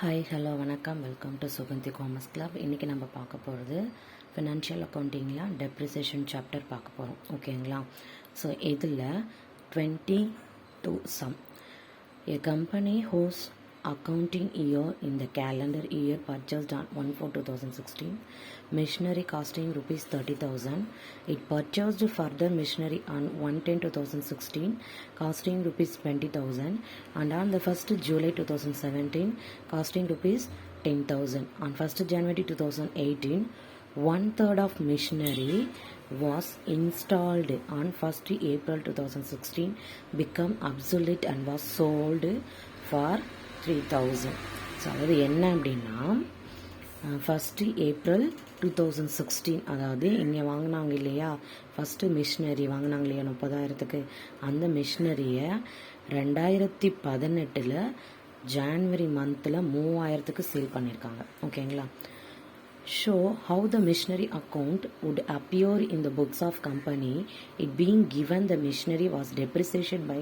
Hi hello வணக்கம், welcome to Suganthi commerce club. இன்றைக்கி நம்ம பார்க்க போகிறது ஃபினான்ஷியல் அக்கௌண்டிங்கில் டெப்ரிசியேஷன் சாப்டர் பார்க்க போகிறோம். ஓகேங்களா? ஸோ இதில் 22 some. A company whose accounting year in the calendar year purchased on 1/4/2016 machinery costing rupees 30,000. It purchased further machinery on 1/10/2016 costing rupees 20,000 and on the 1st July 2017 costing rupees 10,000. On 1st January 2018 1/3 of machinery was installed on 1st April 2016 become obsolete and was sold for 3,000. So அதாவது என்ன அப்படின்னா, 1st April 2016, அதாவது இங்கே வாங்கினாங்க இல்லையா, first machinery வாங்கினாங்க இல்லையா 30,000க்கு, அந்த மிஷினரியை 2018 ஜான்வரி மந்தில் 3,000க்கு சேல் பண்ணியிருக்காங்க. ஓகேங்களா? Show how the machinery account would appear in the books of company, it being given the machinery was depreciated by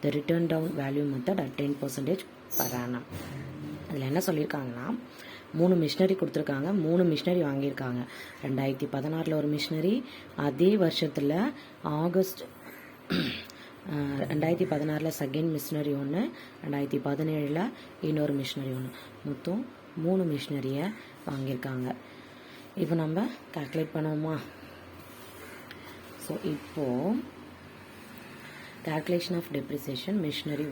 the written down value method at 10% per annum. அதில் என்ன சொல்லியிருக்காங்கன்னா, 3 machinery கொடுத்துருக்காங்க, 3 machinery வாங்கியிருக்காங்க. 2016 ஒரு machinery, அதே வருஷத்தில் August 2016 second machinery ஒன்று, 2017 இன்னொரு மிஷினரி ஒன்று, மொத்தம் 3 மிஷினரியை வாங்கியிருக்காங்க. இப்போ நம்ம கால்குலேட் பண்ணுவோமா? ஸோ இப்போது calculation of depreciation machinery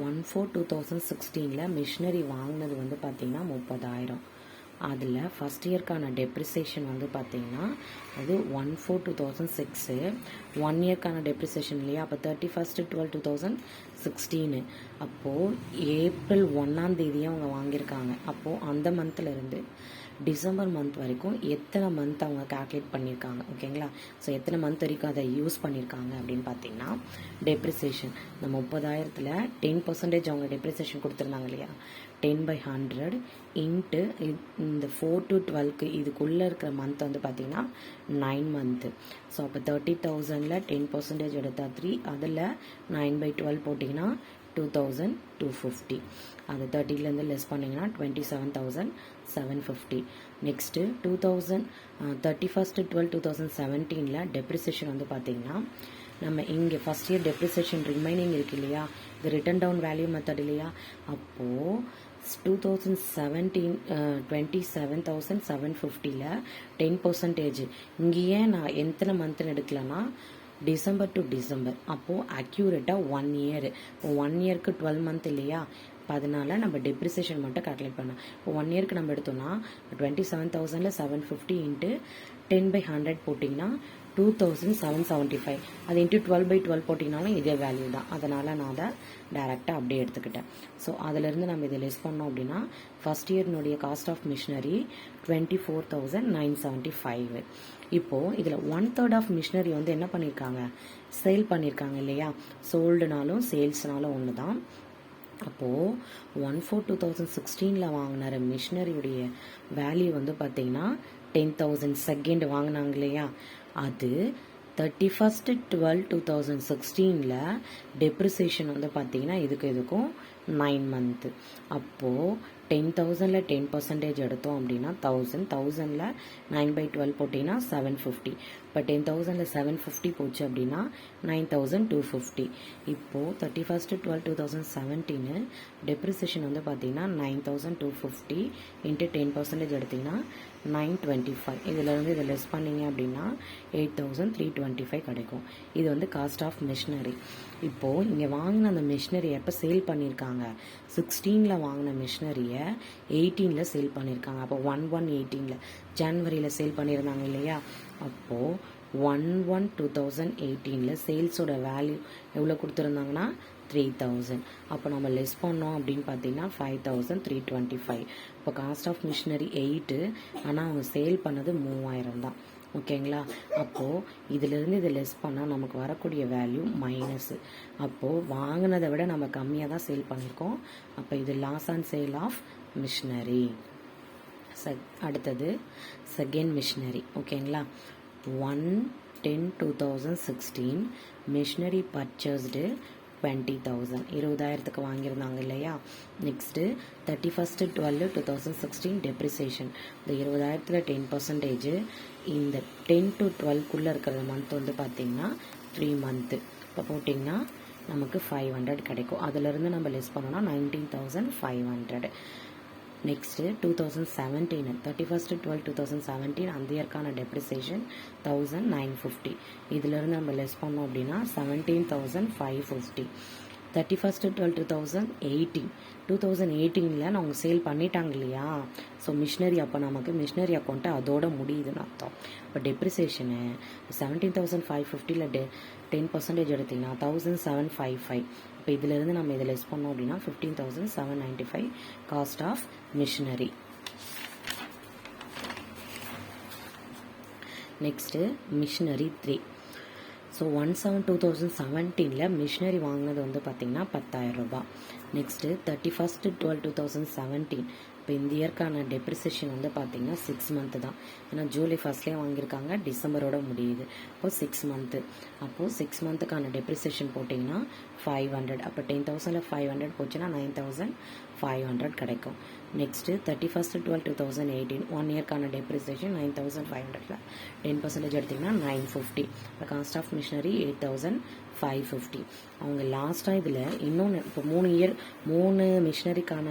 1/4/2016 machinery வாங்கினது வந்து பார்த்திங்கன்னா 30,000. அதில் ஃபஸ்ட் இயர்க்கான டெப்ரிசியேஷன் வந்து பார்த்திங்கன்னா அது 1/4/2006. 1 இயர்க்கான டெப்ரிசியேஷன் இல்லையா, அப்போ 31/12/2016. அப்போது ஏப்ரல் 1 அவங்க வாங்கியிருக்காங்க. அப்போது அந்த மந்த்லேருந்து டிசம்பர் மந்த் வரைக்கும் எத்தனை மந்த் அவங்க கால்குலேட் பண்ணியிருக்காங்க. ஓகேங்களா? ஸோ எத்தனை மந்த் வரைக்கும் அதை யூஸ் பண்ணியிருக்காங்க அப்படின்னு பார்த்தீங்கன்னா, டெப்ரிசியேஷன் இந்த 30,000ல் 10% அவங்க டெப்ரிசியேஷன் கொடுத்துருந்தாங்க இல்லையா, 10/100 இன்ட்டு இந்த 4 to 12க்கு இதுக்குள்ளே இருக்கிற மந்த் வந்து பார்த்தீங்கன்னா 9 மந்த்து. ஸோ அப்போ 30,000ல் 10% எடுத்தால் 3, அதில் 9/12 போட்டிங்கன்னா 2,250. அது 30லேருந்து லெஸ் பண்ணிங்கன்னா 27,750. நெக்ஸ்ட்டு 31/12/2017 டெப்ரிசியேஷன் வந்து பார்த்திங்கன்னா, நம்ம இங்கே ஃபஸ்ட் இயர் டெப்ரிசியேஷன் ரிமைனிங் இருக்கு இல்லையா, இது ரிட்டன் டவுன் வேல்யூ மெத்தட் இல்லையா, அப்போது 27,750ல் 10%. இங்கேயே நான் எத்தனை மந்த்னு எடுக்கலன்னா டிசம்பர் டு டிசம்பர். அப்போது அக்யூரேட்டாக 1 இயர். இப்போ 1 இயருக்கு 12 மந்த் இல்லையா, இப்போ அதனால் நம்ம டெப்ரிசியேஷன் மட்டும் கால்குலேட் பண்ணோம். இப்போ 1 இயருக்கு நம்ம எடுத்தோம்னா 27,750 இன்ட்டு 10/100 போட்டிங்கன்னா 2,775. அது இன்ட்டு 12/12 போட்டிங்கனாலும் இதே வேல்யூ தான். அதனால் நான் அதை டைரெக்டாக அப்படியே எடுத்துக்கிட்டேன். ஸோ அதிலிருந்து நம்ம இதை லெஸ் பண்ணோம் அப்படின்னா ஃபஸ்ட் இயர்னுடைய காஸ்ட் ஆஃப் மிஷினரி 24,975. இப்போது இதில் 1/3 ஆஃப் மிஷினரி வந்து என்ன பண்ணியிருக்காங்க, சேல் பண்ணியிருக்காங்க இல்லையா. சோல்டுனாலும் சேல்ஸ்னாலும் ஒன்று தான். அப்போது 1/4/2016 வாங்கின மிஷினரியுடைய வேல்யூ வந்து பார்த்திங்கன்னா 10,000. செகண்ட் வாங்கினாங்க இல்லையா, அது 31/12/2016 டெப்ரிசியேஷன் வந்து பார்த்திங்கன்னா இதுக்கும் 9 மந்த்து. அப்போது 10,000ல் 10% எடுத்தோம் அப்படின்னா 1,000ல் 9/12 போட்டிங்கன்னா 750. இப்போ 10,000ல் 750 போச்சு அப்படின்னா 9,250. இப்போது 31/12/2017 டெப்ரிசியேஷன் வந்து பார்த்திங்கன்னா 9,250 இன்ட்டு 10% எடுத்திங்கன்னா 925. இதிலேருந்து இதை லெஸ் பண்ணிங்க அப்படின்னா 8,325 கிடைக்கும். இது வந்து காஸ்ட் ஆஃப் மிஷினரி. இப்போது இங்கே வாங்கின அந்த மிஷினரி எப்போ சேல் பண்ணியிருக்காங்க, 16 வாங்கின மிஷினரியை 18 சேல் பண்ணியிருக்காங்க. அப்போ 1/1/18 ஜான்வரியில் சேல் பண்ணியிருந்தாங்க இல்லையா, அப்போது 1/1/2018 சேல்ஸோட வேல்யூ எவ்வளோ கொடுத்துருந்தாங்கன்னா 3,000. அப்போ நம்ம லெஸ் பண்ணோம் அப்படின்னு பார்த்தீங்கன்னா 5,325. இப்போ காஸ்ட் ஆஃப் மிஷினரி 8, ஆனால் அவங்க சேல் பண்ணது 3,000 தான். ஓகேங்களா? அப்போது இதிலிருந்து இதை லெஸ் பண்ணால் நமக்கு வரக்கூடிய வேல்யூ மைனஸு. அப்போது வாங்கினதை விட நம்ம கம்மியாக தான் சேல் பண்ணியிருக்கோம். அப்போ இது loss on sale of machinery. அடுத்தது செகண்ட் மிஷினரி. ஓகேங்களா? 1/10/2016 மிஷினரி பர்ச்சேஸ்டு 20,000 20,000க்கு வாங்கியிருந்தாங்க இல்லையா. Next 31/12/2016 depreciation. இந்த 20,000த்தில் 10% இந்த 10 to 12க்குள்ளே இருக்கிற மந்த் வந்து பார்த்திங்கன்னா 3 மந்த்து. இப்போ போட்டிங்கன்னா நமக்கு 500 கிடைக்கும். அதிலிருந்து நம்ம லெஸ் பண்ணோம்னா 19,500. நெக்ஸ்ட்டு 2017 31/12/2017 அந்த இயர்க்கான டெப்ரிசியேஷன் 1950. இதிலிருந்து நம்ம லெஸ் பண்ணோம் அப்படின்னா 17,550. 31/12/2018 2018ல் அவங்க சேல் பண்ணிட்டாங்க இல்லையா. ஸோ மிஷினரி அப்போ நமக்கு மிஷினரி அக்கௌண்ட்டு அதோட முடியுதுன்னு அர்த்தம். இப்போ டெப்ரிசியேஷனு 17,550ல் 10% எடுத்திங்கன்னா 1755. இப்போ இதிலிருந்து நம்ம இதை லெஸ் பண்ணோம் அப்படின்னா 15,795 cost of machinery. Next machinery 3. So 1/7/2017ல் மிஷினரி வாங்கினது வந்து பார்த்திங்கன்னா 10,000 ரூபாய். நெக்ஸ்ட்டு 31/12/2017 இப்போ இந்த இயர்க்கான டெப்ரிசியேஷன் வந்து பார்த்திங்கன்னா 6 மந்த்து தான். ஏன்னா ஜூலை ஃபஸ்ட்லேயே வாங்கியிருக்காங்க, டிசம்பரோட முடியுது. அப்போது 6 மந்த்து. அப்போது 6 மந்த்துக்கான டெப்ரிசியேஷன் போட்டிங்கன்னா 500. அப்போ 10,000ல் 500 போச்சுன்னா 9,500 கிடைக்கும். நெக்ஸ்ட்டு 31/12/2018 1 இயர்க்கான டெப்ரிசியேஷன் 9,500ல் 10% எடுத்திங்கன்னா 950. இப்போ காஸ்ட் ஆஃப் மிஷினரி 8,550. அவங்க லாஸ்ட்டாக இதில் இன்னொன்று இப்போ 3 மிஷினரிக்கான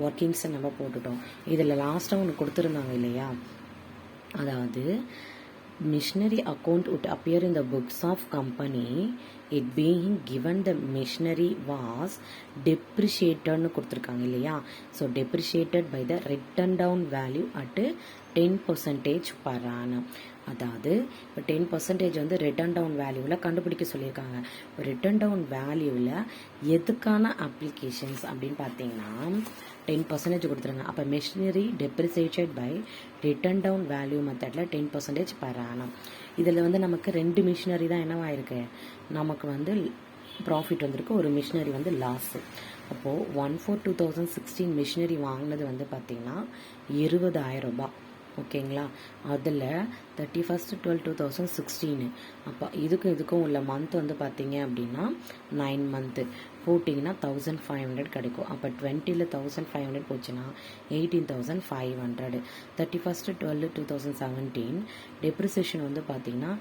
ஒர்க்கிங்ஸை நம்ம போட்டுட்டோம். இதில் லாஸ்ட்டாக ஒன்று கொடுத்துருந்தாங்க இல்லையா. அதாவது machinery account would appear in the books of company it being given the machinery was depreciated னு கொடுத்துருக்காங்க இல்லையா. So depreciated by the written down value at 10% per annum. அதாவது இப்போ 10% வந்து ரிட்டன் டவுன் வேல்யூவில் கண்டுபிடிக்க சொல்லியிருக்காங்க. ரிட்டன் டவுன் வேல்யூவில் எதுக்கான அப்ளிகேஷன்ஸ் அப்படின்னு பார்த்தீங்கன்னா 10% கொடுத்துருங்க. அப்போ machinery depreciated by written down value மெத்தடில் 10% பர் ஆனம். இதில் வந்து நமக்கு 2 மிஷினரி தான் என்னவாயிருக்கு, நமக்கு வந்து ப்ராஃபிட் வந்திருக்கு, ஒரு மிஷினரி வந்து லாஸு. அப்போது 1/4/2016 மிஷினரி வாங்கினது வந்து பார்த்திங்கன்னா 20,000 ரூபாய். ஓகேங்களா. அதில் 31/12/2016 அப்போ இதுக்கும் உள்ள மந்த் வந்து பார்த்தீங்க அப்படின்னா 9 மந்த்து போட்டிங்கன்னா 1,500 கிடைக்கும். அப்போ 20ல் 1,500 போச்சுன்னா 18,500. 31/12/2017 டெப்ரிசியேஷன் வந்து பார்த்தீங்கன்னா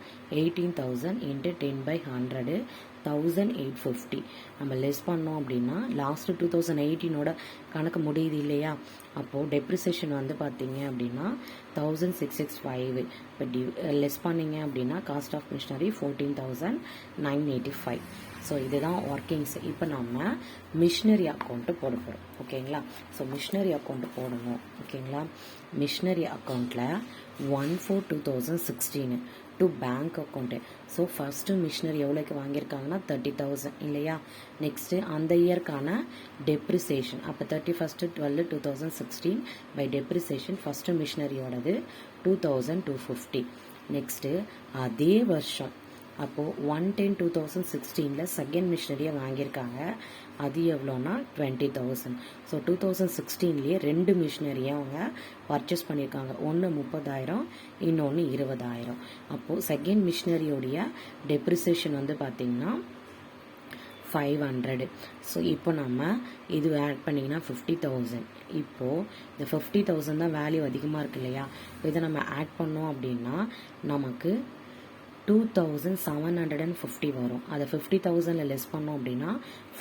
18,000 × 10/100 1,850. நம்ம லெஸ் பண்ணோம் அப்படின்னா லாஸ்ட்டு 2018ஓட கணக்கு முடியுது இல்லையா. அப்போது டெப்ரிசியேஷன் வந்து பார்த்தீங்க அப்படின்னா 1,665. இப்போ லெஸ் பண்ணிங்க அப்படின்னா காஸ்ட் ஆஃப் மிஷினரி 14,985. ஸோ இதுதான் ஒர்க்கிங்ஸ். இப்போ நம்ம மிஷினரி அக்கௌண்ட்டு போட போகிறோம். ஓகேங்களா. ஸோ மிஷினரி அக்கௌண்ட்டு போடணும். ஓகேங்களா. மிஷினரி அக்கௌண்ட்டில் 1/4/2016 to bank account. So first machinery எவ்வளோக்கு வாங்கியிருக்காங்கன்னா 30,000 இல்லையா. நெக்ஸ்ட்டு அந்த இயர்க்கான டெப்ரிசியேஷன் அப்போ 31/12/2016 பை டெப்ரிசியேஷன் ஃபஸ்ட்டு மிஷினரியோடது 2,250. நெக்ஸ்ட்டு அதே வருஷம் அப்போது 1/10/2016 செகண்ட் மிஷினரியை வாங்கியிருக்காங்க. அது எவ்வளோன்னா 20,000. ஸோ 2016லேயே 2 மிஷினரியை அவங்க பர்ச்சேஸ் பண்ணியிருக்காங்க. ஒன்று 30,000, இன்னொன்று 20,000. அப்போது செகண்ட் மிஷினரியோடைய டெப்ரிசியேஷன் வந்து பார்த்திங்கன்னா 500. ஸோ இப்போ நம்ம இது ஆட் பண்ணிங்கன்னா 50,000. இப்போது இந்த 50,000 தான் வேல்யூ அதிகமாக இருக்கு இல்லையா. இப்போ இதை நம்ம ஆட் பண்ணோம் அப்படின்னா நமக்கு 2,750 வரும். அதை 50,000ல் லெஸ் பண்ணோம் அப்படின்னா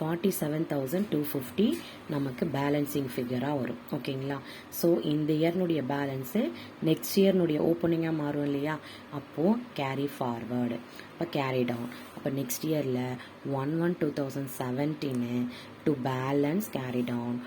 47,250 நமக்கு பேலன்சிங் ஃபிகராக வரும். ஓகேங்களா. ஸோ இந்த இயர்னுடைய பேலன்ஸு நெக்ஸ்ட் இயர்னுடைய ஓப்பனிங்காக மாறும் இல்லையா. அப்போது கேரி ஃபார்வர்டு. இப்போ கேரி டவுன். அப்போ நெக்ஸ்ட் இயரில் 1/1/2017 to balance carry down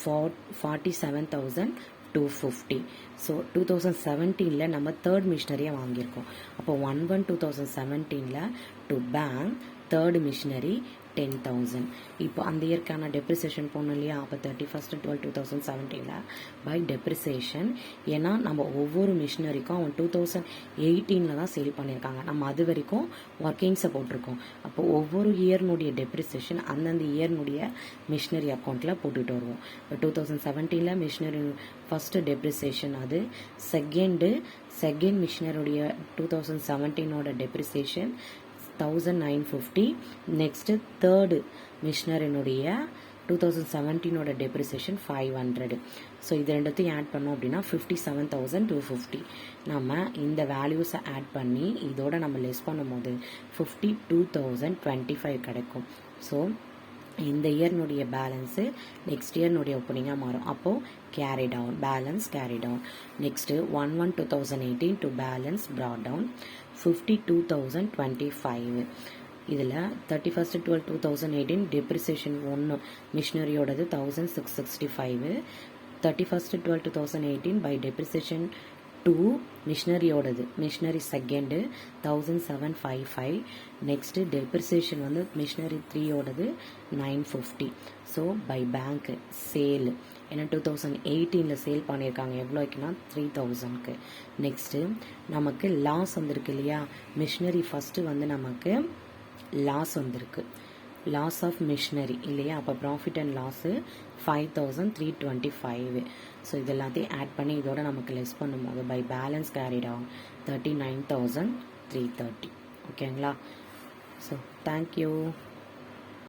47,250. So 2017ல் நம்ம தேர்ட் மிஷினரியை வாங்கியிருக்கோம். அப்போ 1/1/2017 டு பேங்க் தேர்ட் மிஷினரி 10,000. இப்போ அந்த இயர்க்கான டெப்ரிசியேஷன் போனோம் இல்லையா. அப்போ 31/12/2017 பை டெப்ரிசியேஷன். ஏன்னா நம்ம ஒவ்வொரு மிஷினரிக்கும் அவன் 2018 தான் சேல் பண்ணியிருக்காங்க. நம்ம அது வரைக்கும் ஒர்க்கிங்ஸை போட்டிருக்கோம். அப்போ ஒவ்வொரு இயர்னுடைய டெப்ரிசியேஷன் அந்தந்த இயர்னுடைய மிஷினரி அக்கௌண்ட்டில் போட்டுட்டு வருவோம். இப்போ 2017 மிஷினரி ஃபஸ்ட்டு டெப்ரிசியேஷன் அது. செகண்ட் மிஷினருடைய 2017ஓட டெப்ரிசியேஷன் 1950. நெக்ஸ்ட்டு தேர்டு மிஷினரினுடைய 2017 டெப்ரிசியேஷன் 500. ஸோ இது ரெண்டுத்தையும் ஆட் பண்ணோம் அப்படின்னா 57,250. நம்ம இந்த வேல்யூஸை ஆட் பண்ணி இதோட நம்ம லெஸ் பண்ணும்போது 52,025 கிடைக்கும். ஸோ இந்த இயர்னுடைய பேலன்ஸு நெக்ஸ்ட் இயர்னுடைய ஓப்பனிங்காக மாறும். அப்போது carry down, balance carry down. Next 1/1/2018 to balance brought down 52,025. இதில் 31/12/2018 டெப்ரிசியேஷன் 1 மிஷினரியோடது 1,665. 31/12/2018 பை டெப்ரிசியேஷன் 2 மிஷினரியோடது, மிஷினரி செகண்டு 1,755. நெக்ஸ்ட்டு டெப்ரிசியேஷன் வந்து மிஷினரி 3யோடது 950. ஸோ பை பேங்க்கு சேல் ஏன்னா 2018 சேல் பண்ணியிருக்காங்க எவ்வளோக்குன்னா 3,000க்கு. நெக்ஸ்ட்டு நமக்கு லாஸ் வந்திருக்கு இல்லையா, மிஷினரி ஃபஸ்ட்டு வந்து நமக்கு லாஸ் வந்திருக்கு, லாஸ் ஆஃப் மிஷினரி இல்லையா. அப்போ ப்ராஃபிட் அண்ட் லாஸு 5,325. ஸோ இது எல்லாத்தையும் ஆட் பண்ணி இதோட நமக்கு லெஸ் பண்ணும்போது பை பேலன்ஸ் கேரிட் ஆகும் 39,330. ஓகேங்களா. So thank you.